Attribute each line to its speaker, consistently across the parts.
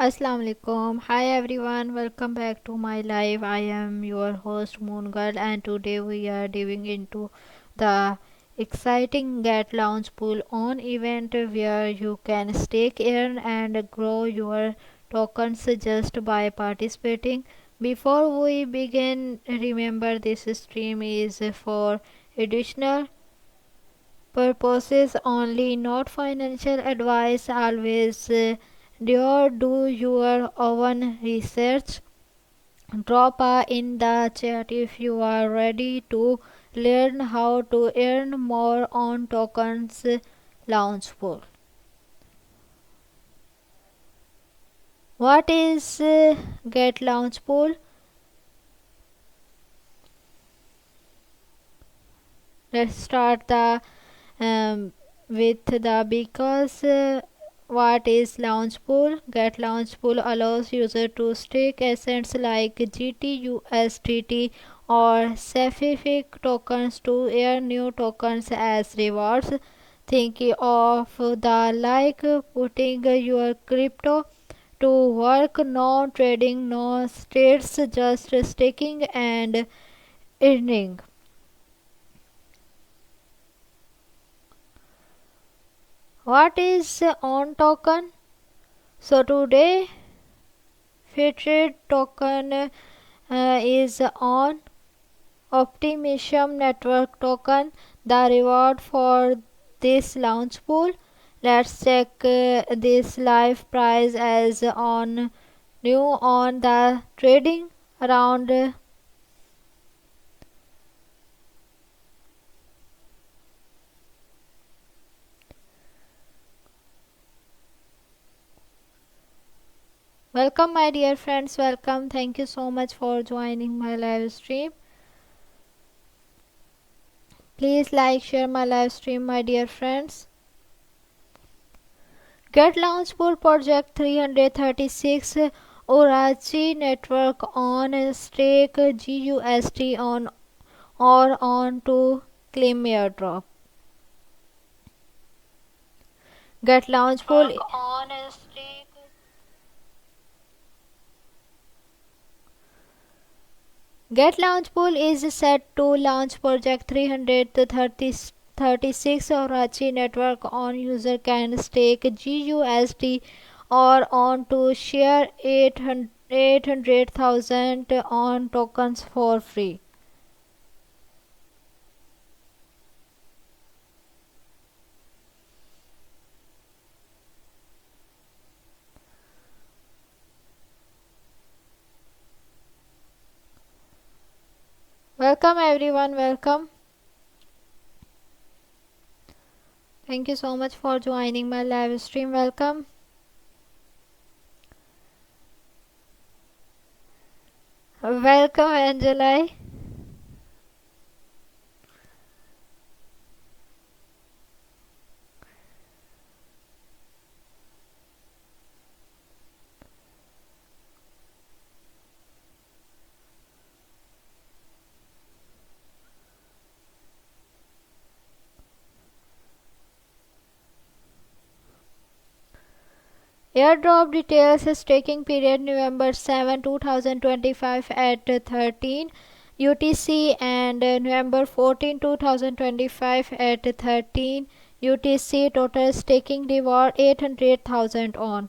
Speaker 1: Assalamu alaikum. Hi everyone, welcome back to my live. I am your host Moon Girl, and today we are diving into the exciting Get Launch Pool on event where you can stake, earn and grow your tokens just by participating. Before we begin, remember this stream is for additional purposes only, not financial advice. Always do your own research. Drop a in the chat if you are ready to learn how to earn more on tokens launch pool. What is Get Launch Pool? Let's start the with the because what is launch pool? Get launch pool allows user to stake assets like GT, or specific tokens to earn new tokens as rewards. Think of the like putting your crypto to work, no trading, no states, just staking and earning. What is on token? So today featured token is on Optimism Network token. The reward for this launch pool. Let's check this live price as on new on the trading around welcome my dear friends, welcome. Thank you so much for joining my live stream. Please like, share my live stream, my dear friends. Get Launch Pool Project 336 Orachi Network on stake GUST on or on to claim airdrop. Get Launch Pool Get Launch Pool is set to launch Project 336 Orachi Network on user can stake GUSD or on to share 800,000 on tokens for free. Welcome everyone, welcome. Thank you so much for joining my live stream. Welcome. Welcome Angela. Airdrop details staking period November 7, 2025 at 13 UTC and November 14, 2025 at 13 UTC. Total staking reward 800,000 on.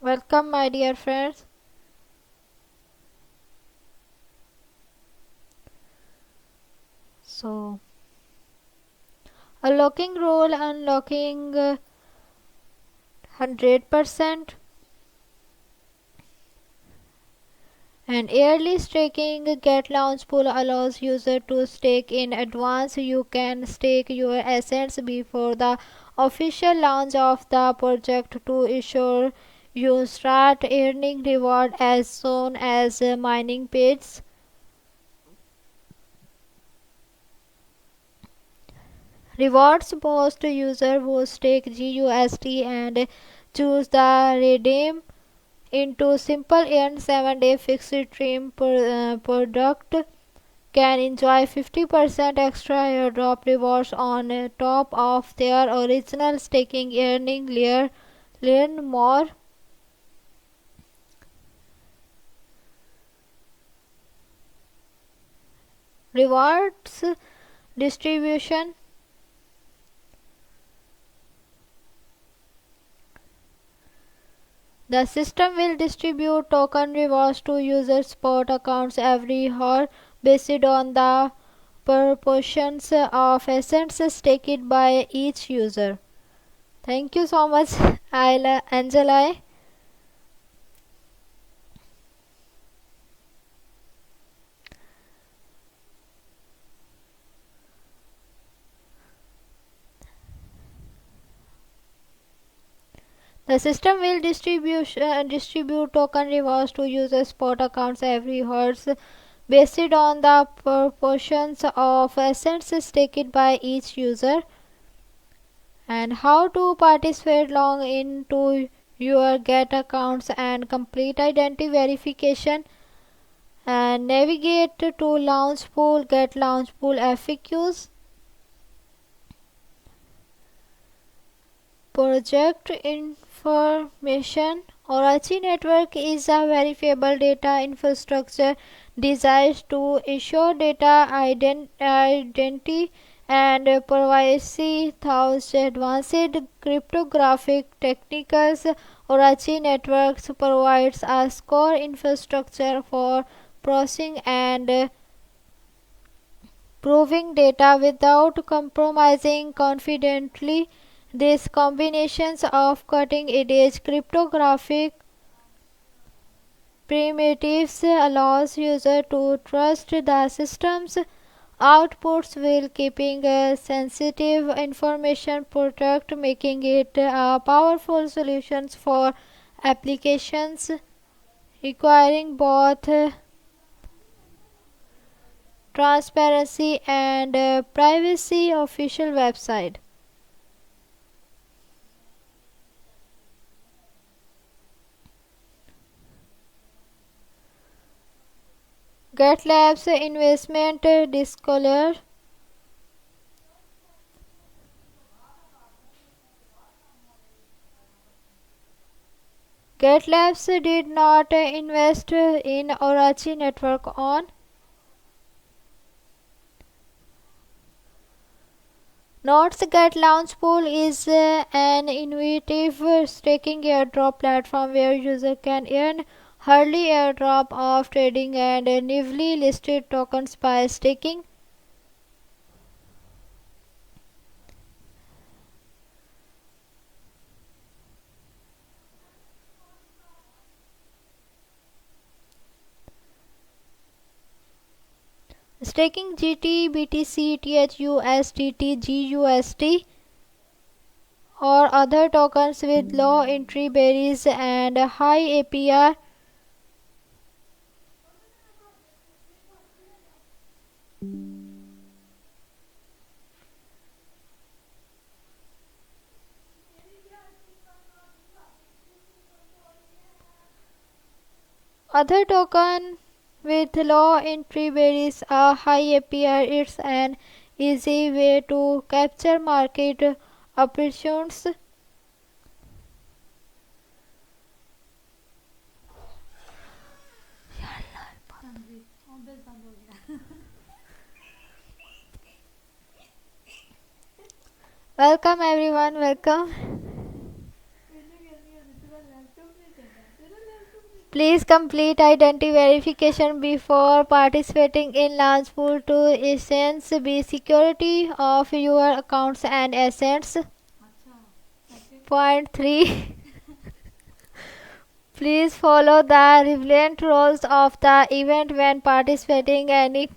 Speaker 1: Welcome my dear friends. So unlocking role, unlocking 100%. And yearly staking. Get Launch Pool allows user to stake in advance. You can stake your assets before the official launch of the project to ensure you start earning reward as soon as mining pays. Rewards post user who stake GUSD and choose the redeem into simple earn 7-day fixed stream product can enjoy 50% extra airdrop rewards on top of their original staking earning layer. Learn more. Rewards distribution. The system will distribute token rewards to user spot accounts every hour based on the proportions of assets staked by each user. Thank you so much, Angela. The system will distribute token rewards to user spot accounts every hour based on the proportions of assets staked by each user. And how to participate, log into your get accounts and complete identity verification and navigate to Launchpool, get Launchpool FAQs, project information. Oracle Network is a verifiable data infrastructure designed to ensure data identity and privacy through advanced cryptographic techniques. Oracle Networks provides a secure infrastructure for processing and proving data without compromising confidentiality. These combinations of cutting-edge cryptographic primitives allows users to trust the system's outputs while keeping sensitive information protected, making it a powerful solution for applications requiring both transparency and privacy. Official website. GitLab's investment disclosure. GitLabs did not invest in Oracle Network on Notes. Get Launchpool is an innovative staking airdrop platform where users can earn early airdrop of trading and newly listed tokens by staking. Staking GT, BTC, THU, SDT, GUSD or other tokens with low entry barriers and high APR. Other token with low entry barriers are high APR. It's an easy way to capture market opportunities. Welcome everyone, welcome. Please complete identity verification before participating in Launchpool to enhance the security of your accounts and assets. Point 3. Please follow the relevant rules of the event when participating any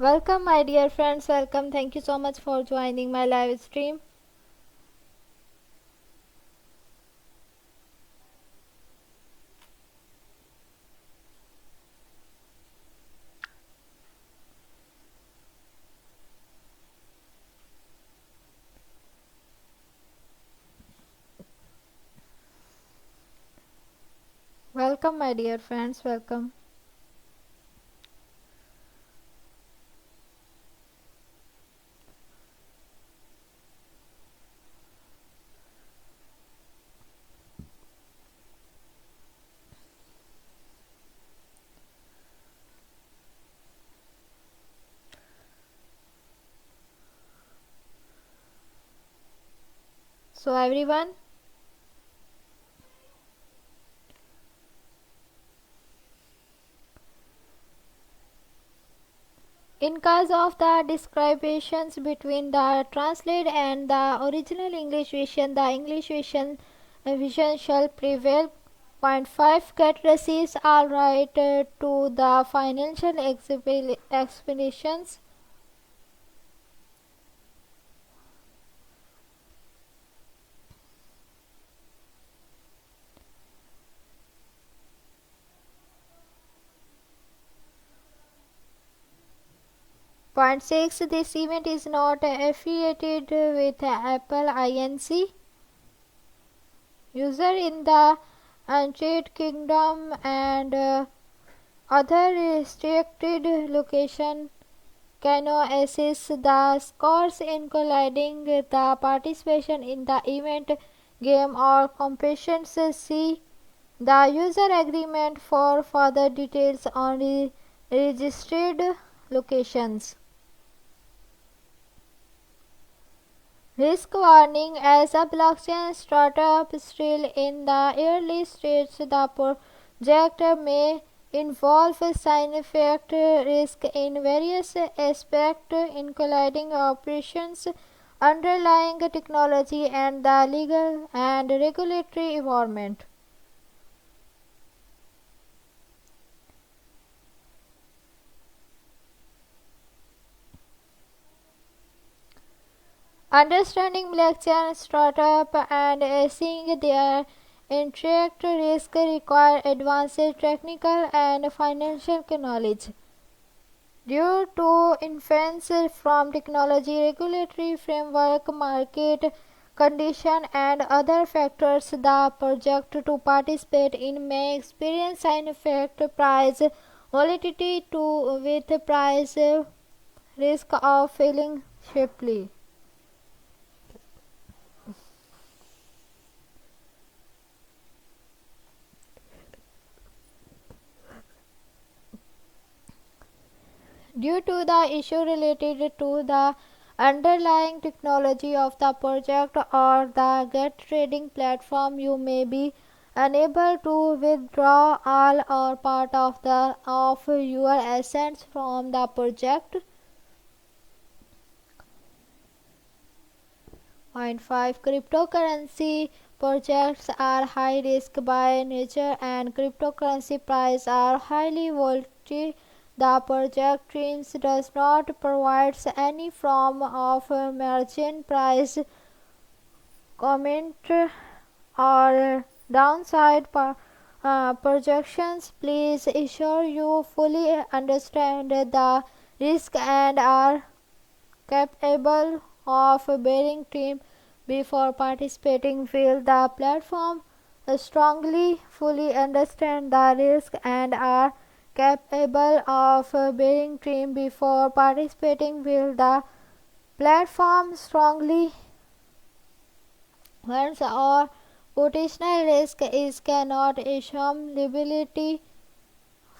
Speaker 1: Welcome, my dear friends. Welcome. Thank you so much for joining my live stream. Welcome, my dear friends. Welcome. So, everyone, in case of the discrepancies between the translate and the original English version, the English version shall prevail. Point 5. Get receipts all right to the financial explanations. Point 6. This event is not affiliated with Apple Inc. User in the United Kingdom and other restricted location cannot assess the scores including the participation in the event, game or competitions. See the user agreement for further details on registered locations. Risk warning: as a blockchain startup still in the early stages, the project may involve significant risk in various aspects, including operations, underlying technology, and the legal and regulatory environment. Understanding blockchain startup and assessing their indirect risk require advanced technical and financial knowledge. Due to influence from technology, regulatory framework, market condition, and other factors, the project to participate in may experience significant price volatility with price risk of failing sharply. Due to the issue related to the underlying technology of the project or the get trading platform, you may be unable to withdraw all or part of your assets from the project. Point 5. Cryptocurrency projects are high risk by nature and cryptocurrency prices are highly volatile. The project teams does not provide any form of margin price comment or downside projections. Please ensure you fully understand the risk and are capable of bearing team before participating. Will the platform strongly fully understand the risk and are capable of bearing team before participating? Will the platform strongly warns or potential risk is cannot assume liability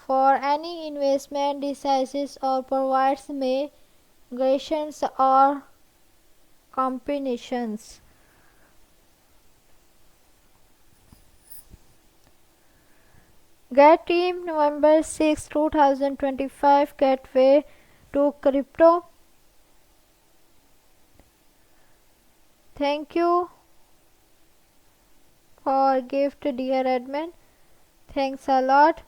Speaker 1: for any investment decisions or provides migrations or combinations. Get team November 6, 2025 Gateway to Crypto. Thank you for gift, dear admin. Thanks a lot.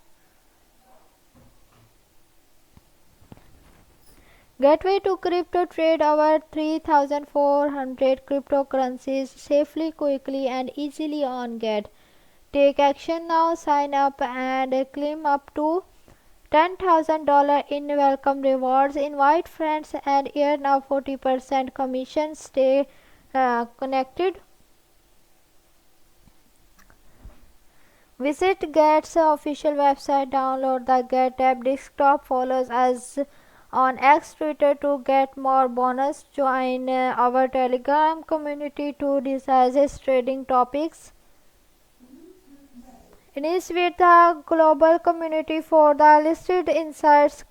Speaker 1: Gateway to crypto trade over 3,400 cryptocurrencies safely, quickly, and easily on Get. Take action now, sign up and claim up to $10,000 in welcome rewards. Invite friends and earn a 40% commission. Stay connected. Visit Get's official website, download the Get app desktop, follow us on X Twitter to get more bonus. Join our Telegram community to discuss trading topics. Engage with the global community for the listed insights,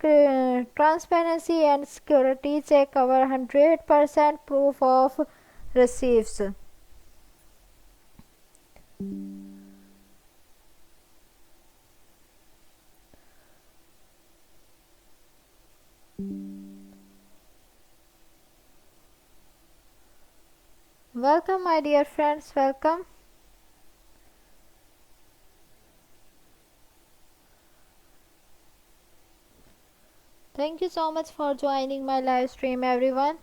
Speaker 1: transparency and security. Check our 100% proof of receipts. Welcome my dear friends, welcome. Thank you so much for joining my live stream, everyone.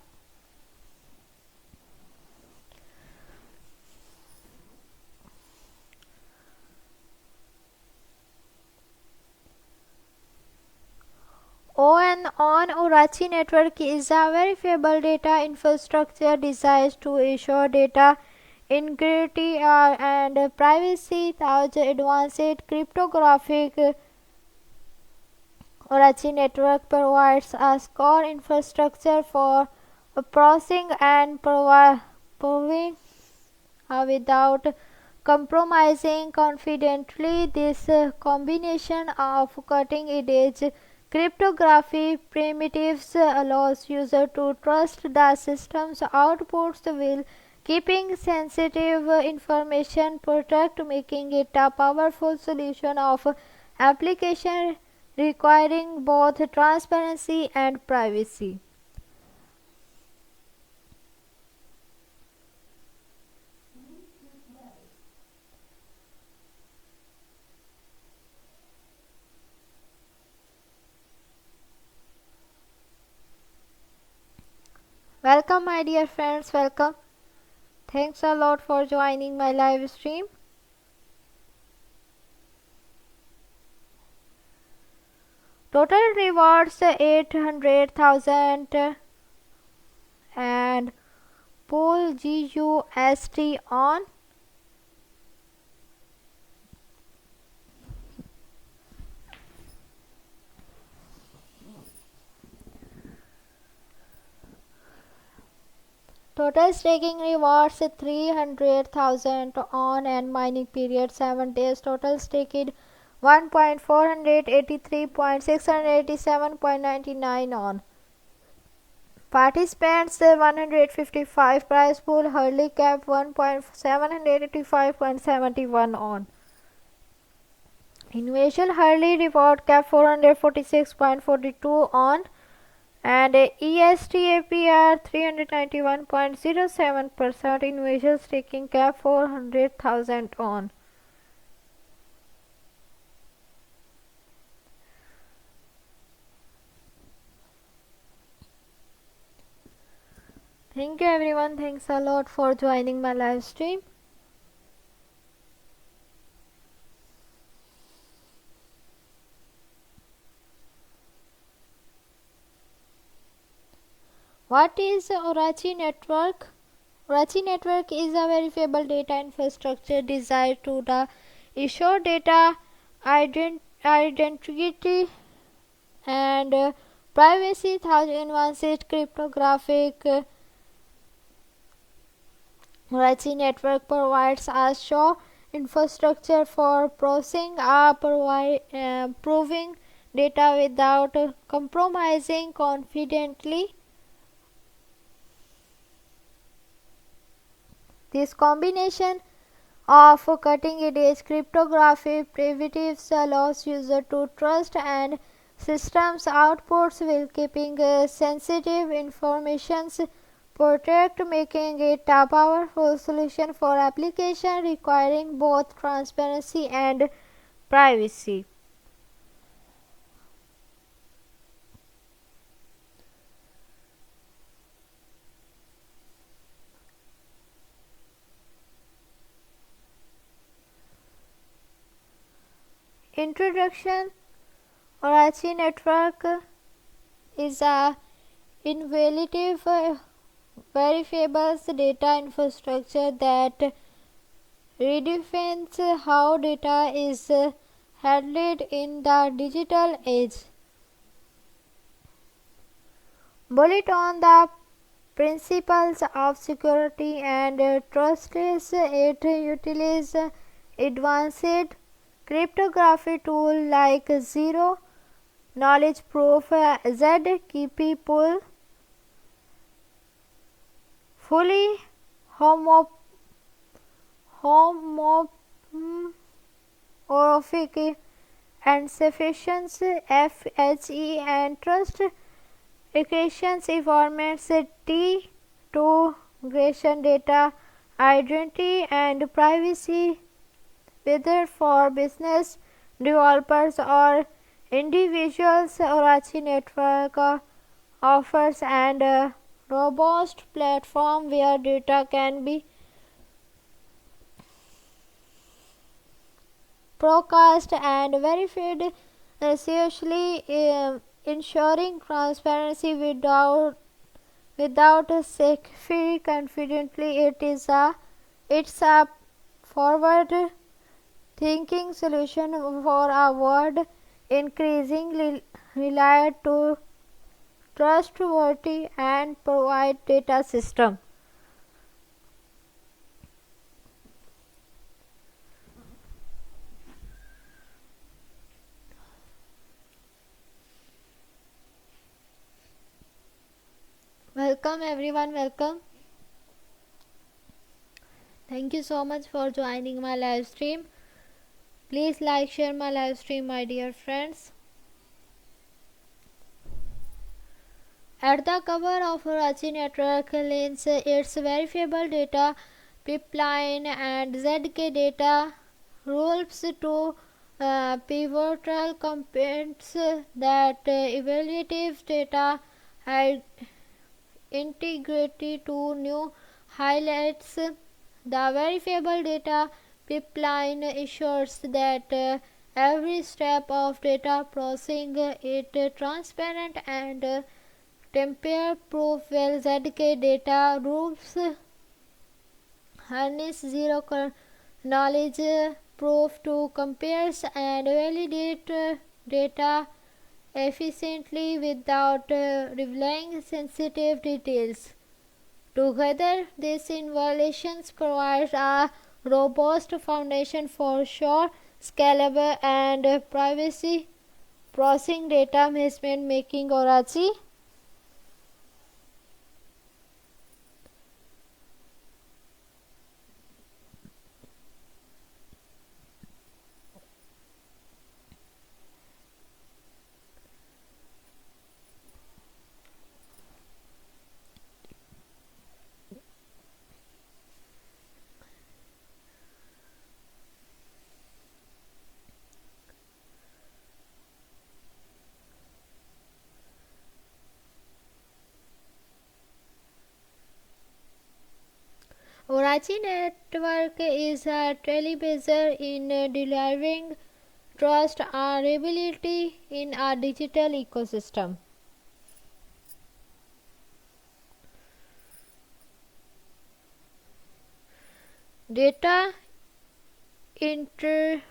Speaker 1: On Oracle network is a verifiable data infrastructure designed to ensure data integrity and privacy through advanced cryptographic. Oracle network provides a core infrastructure for processing and proving without compromising confidently. This combination of cutting-edge cryptography primitives allows users to trust the system's outputs while keeping sensitive information protected, making it a powerful solution of application requiring both transparency and privacy. Welcome my dear friends, welcome. Thanks a lot for joining my live stream. Total rewards 800,000 and pool GUST on. Total staking rewards 300,000 on and mining period 7 days. Total staked 1.483.687.99 on. Participants 155 prize pool. Hurley cap 1.785.71 on. Individual Hurley reward cap 446.42 on. And ESTAPR 391.07%. Individual staking cap 400,000 on. Thank you everyone, thanks a lot for joining my live stream. What is Oracle network? Oracle network is a verifiable data infrastructure designed to ensure data identity and privacy through advanced cryptographic. Oracle network provides a strong infrastructure for processing proving data without compromising confidently. This combination of cutting-edge cryptography primitives allows users to trust and systems outputs while keeping sensitive information protected, making it a powerful solution for applications requiring both transparency and privacy. Introduction. Oracle network is a innovative verifiable data infrastructure that redefines how data is handled in the digital age. Bullet on the principles of security and trust is it utilizes advanced cryptography tools like zero knowledge proof ZKP pool, fully homomorphic and sufficient FHE and trust equations environments T2 gration data identity and privacy whether for business developers or individuals. Oracle network offers and a robust platform where data can be broadcast and verified essentially ensuring transparency without security confidently. It's a forward thinking solution for a world increasingly relied to trustworthy and provide data system. Welcome everyone, welcome. Thank you so much for joining my live stream. Please like, share my live stream, my dear friends. At the cover of Oracle network links its verifiable data pipeline and ZK data rules to pivotal components that evaluate data integrity to new highlights. The verifiable data pipeline ensures that every step of data processing is transparent and tamper-proof. Well, ZK data rules harness zero knowledge proof to compare and validate data efficiently without revealing sensitive details. Together, these innovations provide a robust foundation for sure, scalable and privacy processing data management, making Oracle Oracle network is a trailblazer in delivering trust and reliability in a digital ecosystem. Data integrity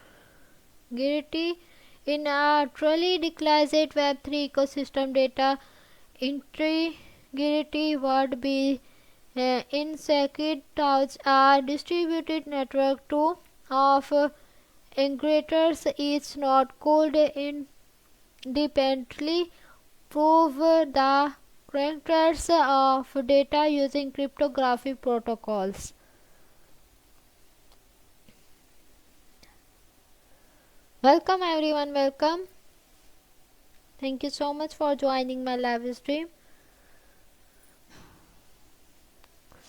Speaker 1: in a truly declassified Web3 ecosystem. Data integrity would be in circuit touch a distributed network to of aggregators each node could independently prove the characters of data using cryptographic protocols. Welcome everyone, welcome. Thank you so much for joining my live stream.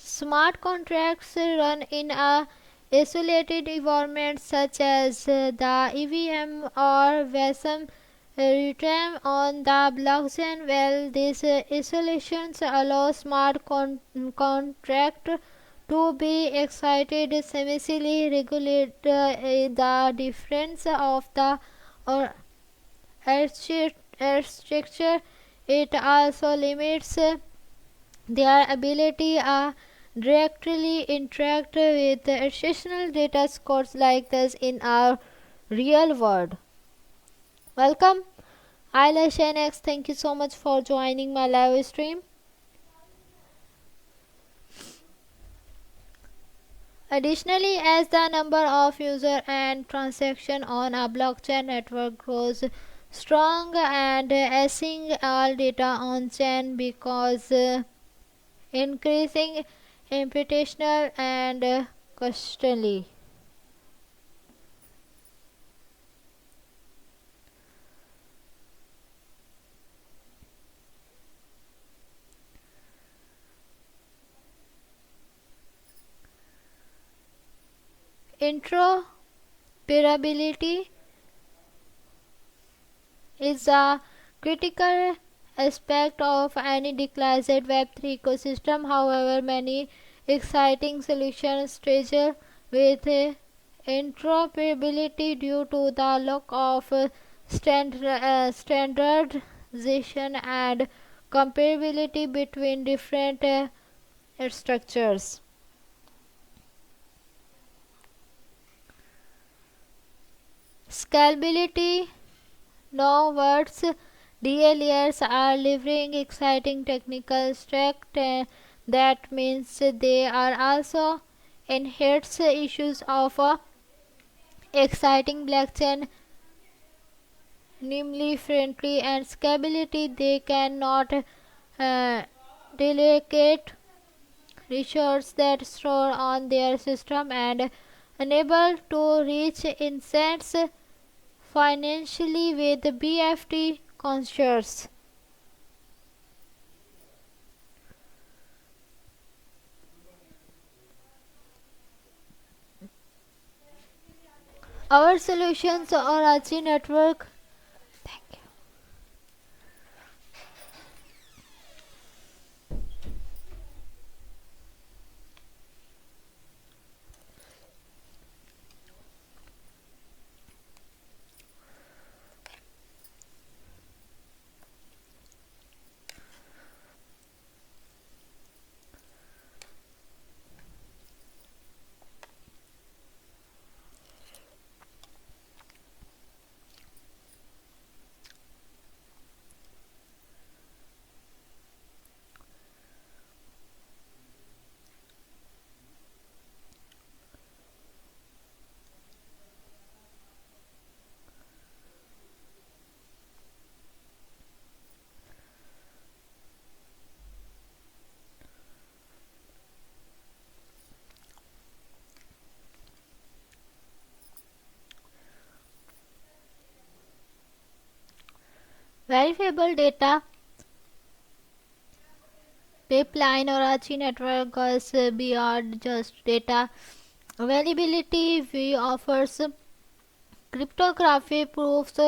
Speaker 1: Smart contracts run in a isolated environment such as the EVM or VESM real-time on the blockchain. Well, these isolations allow smart contract to be excited seamlessly regulate the difference of the or architecture. It also limits their ability to directly interact with additional data scores like this in our real world. Welcome, Eyelash NX. Thank you so much for joining my live stream. Additionally, as the number of users and transactions on a blockchain network grows strong and assessing all data on chain because increasing computational and costly. Interoperability is a critical aspect of any declassified Web3 ecosystem. However, many exciting solutions struggle with interoperability due to the lack of standardization and comparability between different structures. Scalability. Now words DLERs are delivering exciting technical stack that means they are also inherits issues of exciting blockchain, namely friendly and scalability. They cannot delegate resources that store on their system and unable to reach insights financially with BFT conscious. Our solutions are Achi network. Thank you. Verifiable data pipeline or Achi network goes beyond just data availability. We offers cryptography proofs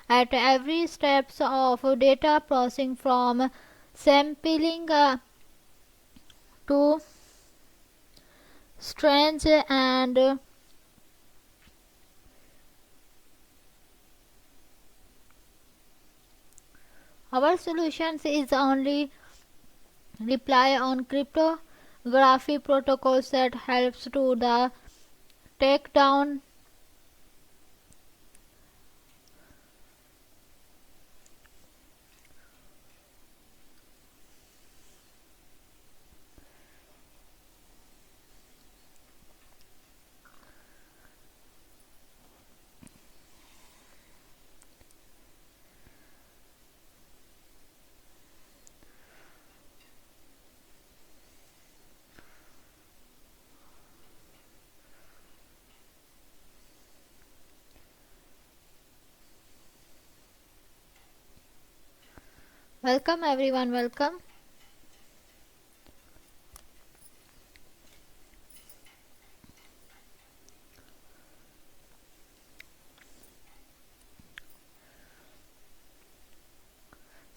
Speaker 1: at every steps of data processing from sampling to strange and our solutions is only rely on cryptography protocols that helps to the take down welcome everyone, welcome.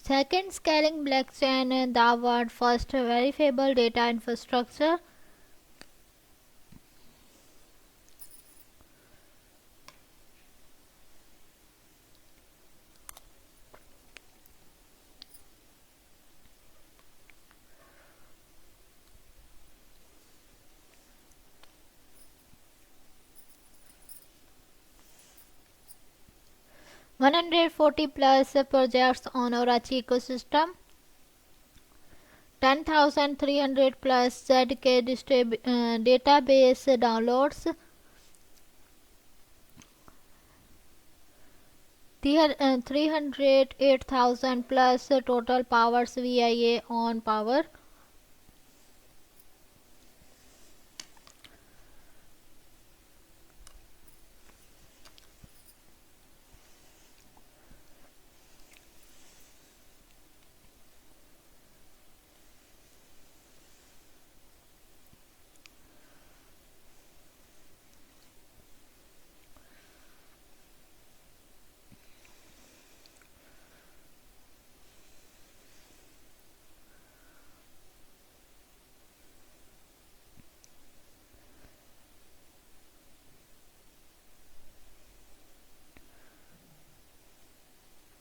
Speaker 1: Second, scaling blockchain, the word first verifiable data infrastructure. 140 plus projects on Oracle ecosystem, 10,300 plus ZK database downloads, 308,000 plus total powers VIA on power.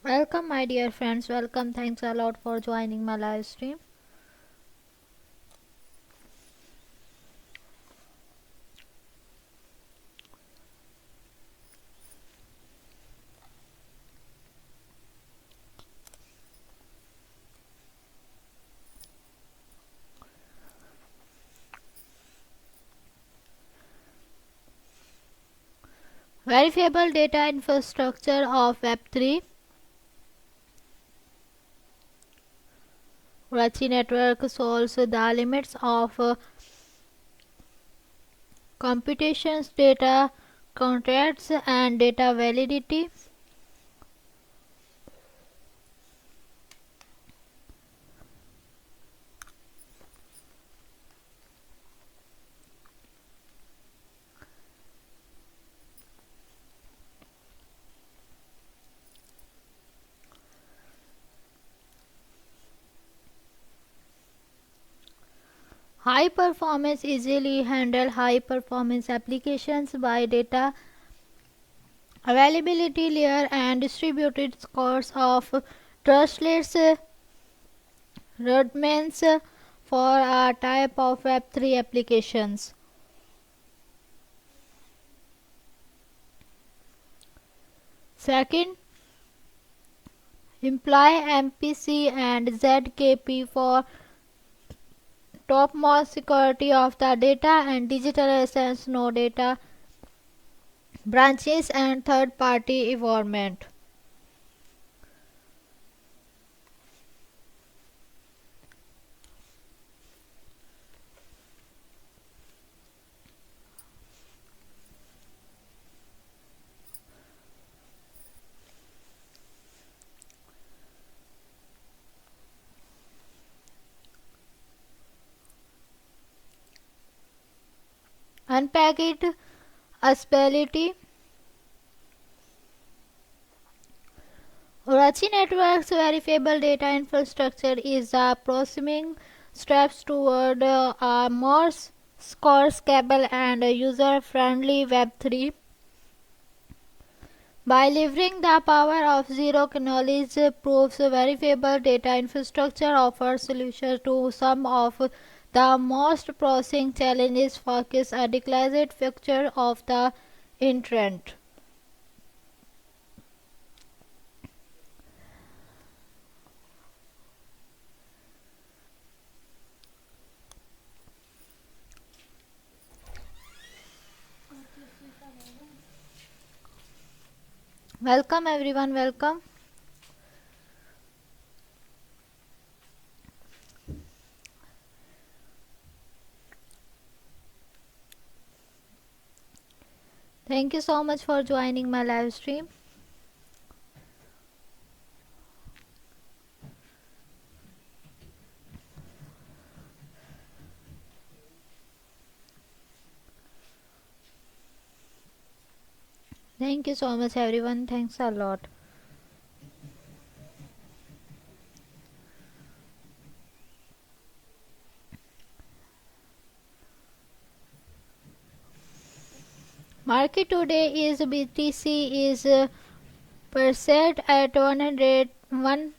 Speaker 1: Welcome my dear friends, welcome. Thanks a lot for joining my live stream. Verifiable data infrastructure of Web3. Oracle network solves the limits of computations, data contracts, and data validity. High performance easily handle high performance applications by data availability layer and distributed scores of trustless roadmaps for a type of Web3 applications. Second, employ MPC and ZKP for topmost security of the data and digital assets, no data branches and third-party environment. Unpacked usability. Oracle Network's verifiable data infrastructure is approaching steps toward a more scalable and user-friendly Web3 by leveraging the power of zero knowledge proofs. Verifiable data infrastructure offers solutions to some of the most pressing challenges focus a declared feature of the internet. Welcome everyone, welcome. Thank you so much for joining my live stream. Thank you so much everyone, thanks a lot. Market today is BTC is priced at 101